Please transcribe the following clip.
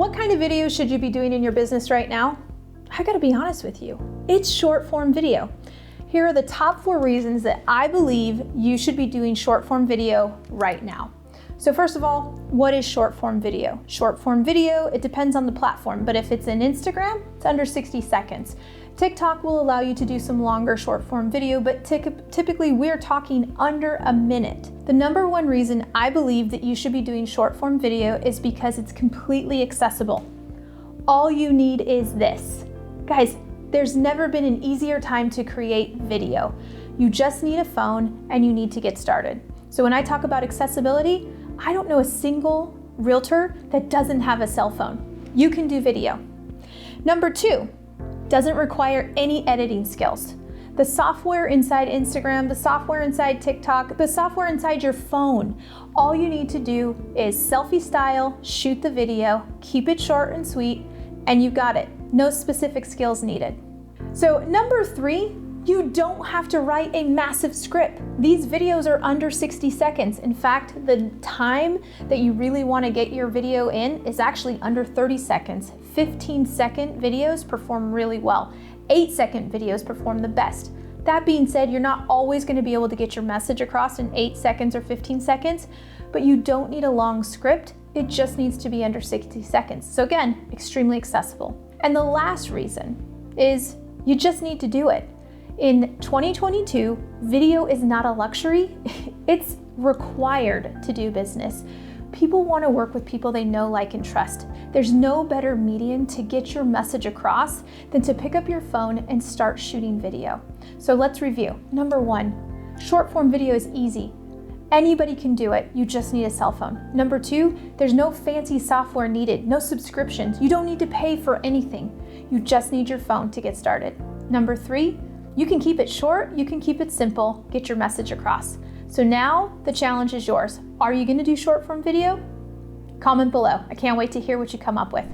What kind of videos should you be doing in your business right now? I gotta be honest with you, it's short form video. Here are the top 4 reasons that I believe you should be doing short form video right now. So first of all, what is short form video? Short form video, it depends on the platform, but if it's in Instagram, it's under 60 seconds. TikTok will allow you to do some longer short form video, but typically we're talking under a minute. The number 1 reason I believe that you should be doing short form video is because it's completely accessible. All you need is this. Guys, there's never been an easier time to create video. You just need a phone and you need to get started. So when I talk about accessibility, I don't know a single realtor that doesn't have a cell phone. You can do video. Number 2, doesn't require any editing skills. The software inside Instagram, the software inside TikTok, the software inside your phone, all you need to do is selfie style, shoot the video, keep it short and sweet, and you got it. No specific skills needed. So number 3, you don't have to write a massive script. These videos are under 60 seconds. In fact, the time that you really want to get your video in is actually under 30 seconds. 15-second videos perform really well. 8-second videos perform the best. That being said, you're not always going to be able to get your message across in 8 seconds or 15 seconds, but you don't need a long script. It just needs to be under 60 seconds. So again, extremely accessible. And the last reason is you just need to do it. In 2022, video is not a luxury, it's required to do business. People want to work with people they know, like, and trust. There's no better medium to get your message across than to pick up your phone and start shooting video. So let's review. Number 1, short form video is easy. Anybody can do it, you just need a cell phone. Number 2, there's no fancy software needed, no subscriptions. You don't need to pay for anything. You just need your phone to get started. Number 3, you can keep it short, you can keep it simple, get your message across. So now the challenge is yours. Are you gonna do short form video? Comment below. I can't wait to hear what you come up with.